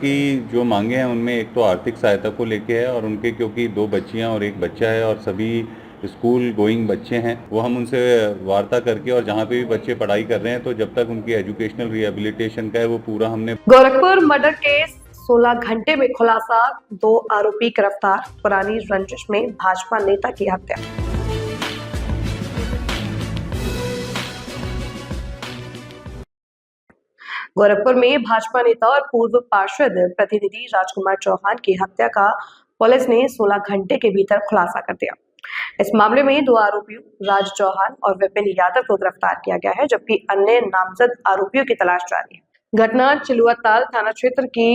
की जो मांगे हैं उनमें एक तो आर्थिक सहायता को लेके है, और उनके क्योंकि 2 बच्चियां और 1 बच्चा है और सभी स्कूल गोइंग बच्चे हैं, वो हम उनसे वार्ता करके, और जहाँ पे भी बच्चे पढ़ाई कर रहे हैं तो जब तक उनकी एजुकेशनल रिहेबिलिटेशन का है वो पूरा हमने। गोरखपुर मर्डर केस 16 घंटे में खुलासा, 2 आरोपी गिरफ्तार, पुरानी रंजिश में भाजपा नेता की हत्या। गोरखपुर में भाजपा नेता और पूर्व पार्षद प्रतिनिधि राजकुमार चौहान की हत्या का पुलिस ने 16 घंटे के भीतर खुलासा कर दिया। इस मामले में 2 आरोपियों राज चौहान और विपिन यादव को गिरफ्तार किया गया है, जबकि अन्य नामजद आरोपियों की तलाश जारी है। घटना चिलुआताल थाना क्षेत्र की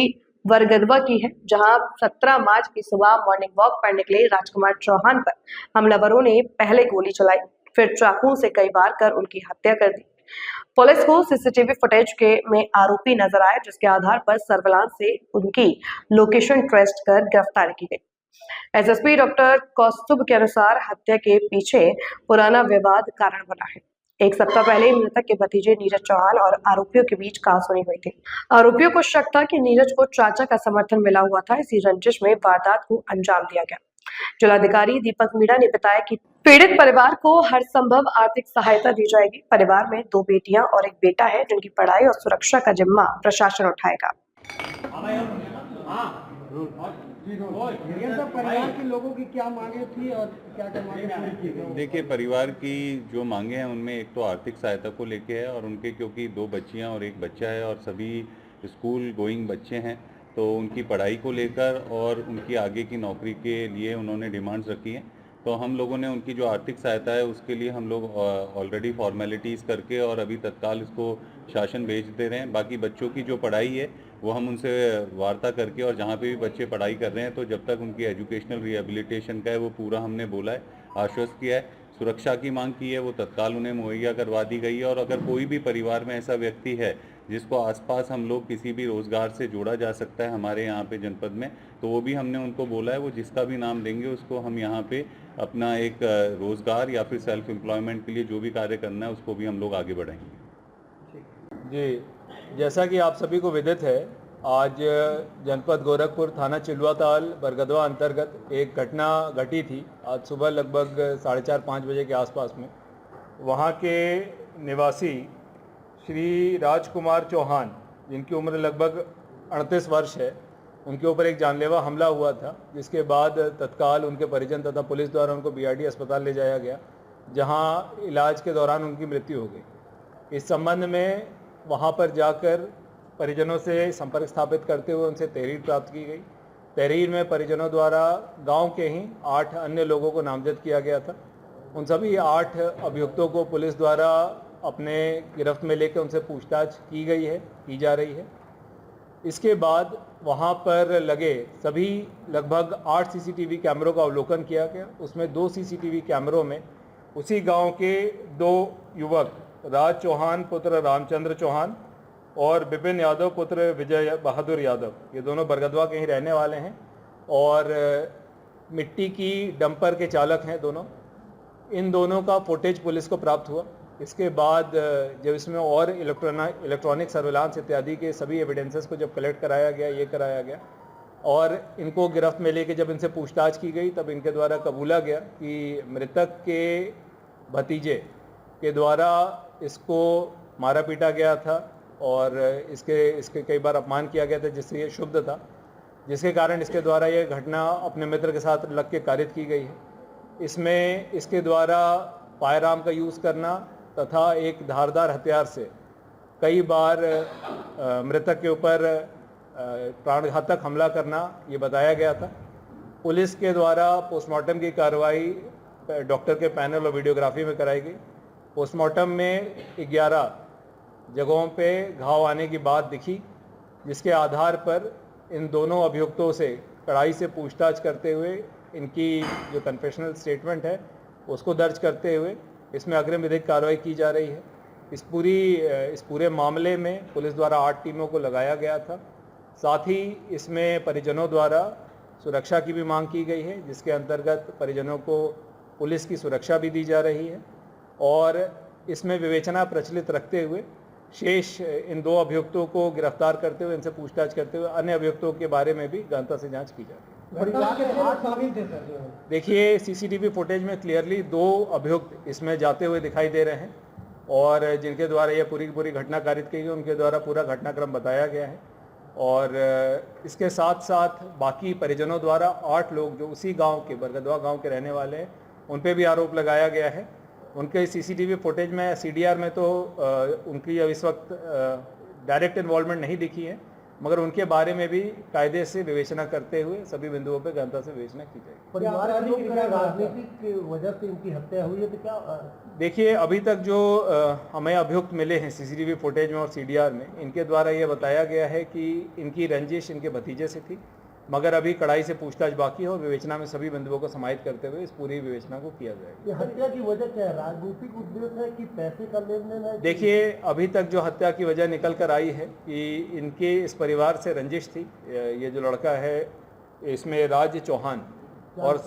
वरगदवा की है, जहां 17 मार्च की सुबह मॉर्निंग वॉक पर निकले राजकुमार चौहान पर हमलावरों ने पहले गोली चलाई, फिर चाकू से कई बार कर उनकी हत्या कर दी। पुलिस को सीसीटीवी फुटेज में आरोपी नजर आए, जिसके आधार पर सर्विलांस से उनकी लोकेशन ट्रेस कर गिरफ्तारी की गई। एसएसपी डॉक्टर कौस्तुभ के अनुसार हत्या के पीछे पुराना विवाद कारण बना है। 1 सप्ताह पहले मृतक के भतीजे नीरज चौहान और आरोपियों के बीच कहासुनी हुई थी। आरोपियों को शक था कि नीरज को चाचा का समर्थन मिला हुआ था। इसी रंजिश में वारदात को अंजाम दिया गया। जिलाधिकारी दीपक मीणा ने बताया कि पीड़ित परिवार को हर संभव आर्थिक सहायता दी जाएगी। परिवार में 2 बेटियां और 1 बेटा है, जिनकी पढ़ाई और सुरक्षा का जिम्मा प्रशासन उठाएगा। परिवार के लोगों की क्या मांगे थी और क्या मांगे? देखिए, परिवार की जो मांगे हैं उनमें एक तो आर्थिक सहायता को लेके है, और उनके क्योंकि 2 बच्चियां और 1 बच्चा है और सभी स्कूल गोइंग बच्चे हैं, तो उनकी पढ़ाई को लेकर और उनकी आगे की नौकरी के लिए उन्होंने डिमांड्स रखी हैं। तो हम लोगों ने उनकी जो आर्थिक सहायता है उसके लिए हम लोग ऑलरेडी फॉर्मेलिटीज़ करके और अभी तत्काल इसको शासन भेज दे रहे हैं। बाकी बच्चों की जो पढ़ाई है वो हम उनसे वार्ता करके, और जहाँ पे भी बच्चे पढ़ाई कर रहे हैं तो जब तक उनकी एजुकेशनल रिहेबिलिटेशन का है वो पूरा हमने बोला है, आश्वस्त किया है। सुरक्षा की मांग की है वो तत्काल उन्हें मुहैया करवा दी गई है। और अगर कोई भी परिवार में ऐसा व्यक्ति है जिसको आसपास हम लोग किसी भी रोज़गार से जोड़ा जा सकता है हमारे यहाँ पे जनपद में, तो वो भी हमने उनको बोला है, वो जिसका भी नाम देंगे उसको हम यहाँ पे अपना एक रोज़गार या फिर सेल्फ एम्प्लॉयमेंट के लिए जो भी कार्य करना है उसको भी हम लोग आगे बढ़ाएंगे। जी, जैसा कि आप सभी को विदित है, आज जनपद गोरखपुर थाना चिलुआताल बरगदवा अंतर्गत एक घटना घटी थी। आज सुबह लगभग 4:30-5 बजे के आसपास में वहाँ के निवासी श्री राजकुमार चौहान, जिनकी उम्र लगभग 38 वर्ष है, उनके ऊपर एक जानलेवा हमला हुआ था, जिसके बाद तत्काल उनके परिजन तथा पुलिस द्वारा उनको बीआरडी अस्पताल ले जाया गया, जहाँ इलाज के दौरान उनकी मृत्यु हो गई। इस संबंध में वहाँ पर जाकर परिजनों से संपर्क स्थापित करते हुए उनसे तहरीर प्राप्त की गई। तहरीर में परिजनों द्वारा गांव के ही 8 अन्य लोगों को नामजद किया गया था। उन सभी 8 अभियुक्तों को पुलिस द्वारा अपने गिरफ्त में लेकर उनसे पूछताछ की जा रही है। इसके बाद वहाँ पर लगे सभी लगभग 8 सीसीटीवी कैमरों का अवलोकन किया गया। उसमें 2 सीसीटीवी कैमरों में उसी गांव के 2 युवक राज चौहान पुत्र रामचंद्र चौहान और विपिन यादव पुत्र विजय बहादुर यादव, ये दोनों बरगदवा के ही रहने वाले हैं और मिट्टी की डंपर के चालक हैं दोनों। इन दोनों का फुटेज पुलिस को प्राप्त हुआ। इसके बाद जब इसमें और इलेक्ट्रॉनिक सर्विलांस इत्यादि के सभी एविडेंसेस को जब कलेक्ट कराया गया और इनको गिरफ्त में लेके जब इनसे पूछताछ की गई, तब इनके द्वारा कबूला गया कि मृतक के भतीजे के द्वारा इसको मारा पीटा गया था और इसके कई बार अपमान किया गया था, जिससे ये क्षुब्ध था, जिसके कारण इसके द्वारा ये घटना अपने मित्र के साथ लग के कारित की गई है। इसमें इसके द्वारा फायर आर्म का यूज़ करना तथा एक धारदार हथियार से कई बार मृतक के ऊपर प्राणघातक हमला करना ये बताया गया था। पुलिस के द्वारा पोस्टमार्टम की कार्रवाई डॉक्टर के पैनल और वीडियोग्राफी में कराई गई। पोस्टमार्टम में 11 जगहों पे घाव आने की बात दिखी, जिसके आधार पर इन दोनों अभियुक्तों से कड़ाई से पूछताछ करते हुए इनकी जो कन्फेशनल स्टेटमेंट है उसको दर्ज करते हुए इसमें अग्रिम विधिक कार्रवाई की जा रही है। इस पूरे मामले में पुलिस द्वारा 8 टीमों को लगाया गया था। साथ ही इसमें परिजनों द्वारा सुरक्षा की भी मांग की गई है, जिसके अंतर्गत परिजनों को पुलिस की सुरक्षा भी दी जा रही है और इसमें विवेचना प्रचलित रखते हुए शेष इन 2 अभियुक्तों को गिरफ्तार करते हुए इनसे पूछताछ करते हुए अन्य अभियुक्तों के बारे में भी गहनता से जांच की जा रही है। परिवार के साथ शामिल थे सर। देखिए सीसीटीवी फुटेज में क्लियरली 2 अभियुक्त इसमें जाते हुए दिखाई दे रहे हैं और जिनके द्वारा यह पूरी की पूरी घटना कारित की गई, उनके द्वारा पूरा घटनाक्रम बताया गया है। और इसके साथ साथ बाकी परिजनों द्वारा 8 लोग जो उसी गांव के बरगदवा गांव के रहने वाले हैं उन पे भी आरोप लगाया गया है। उनके सीसीटीवी फुटेज में सीडीआर में तो उनकी अब इस वक्त डायरेक्ट इन्वॉल्वमेंट नहीं दिखी है, मगर उनके बारे में भी कायदे से विवेचना करते हुए सभी बिंदुओं पर गहनता से विवेचना की जाएगी। परिवार के लोग राजनीतिक वजह से इनकी हत्या हुई है तो क्या? देखिए अभी तक जो हमें अभियुक्त मिले हैं सीसीटीवी फुटेज में और सीडीआर में, इनके द्वारा ये बताया गया है कि इनकी रंजिश इनके भतीजे से थी, मगर अभी कड़ाई से पूछताछ बाकी है और विवेचना में सभी बिंदुओं को समाहित करते हुए इस पूरी विवेचना को किया जाएगा। ये हत्या की वजह क्या है? राजनीतिक उद्देश्य है कि पैसे का लेन देन है? देखिए अभी तक जो हत्या की वजह निकल कर आई है कि इनके इस परिवार से रंजिश थी। ये जो लड़का है इसमें राज चौहान और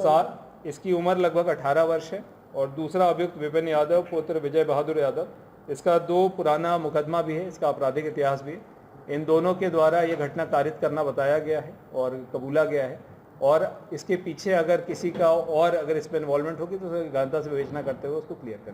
इसकी उम्र लगभग 18 वर्ष है और दूसरा अभियुक्त विपिन यादव पुत्र विजय बहादुर यादव, इसका 2 पुराना मुकदमा भी है, इसका आपराधिक इतिहास भी है। इन दोनों के द्वारा ये घटना कारित करना बताया गया है और कबूला गया है और इसके पीछे अगर किसी का और अगर इसमें इन्वॉल्वमेंट होगी तो गहनता से विवेचना करते हुए उसको क्लियर करें।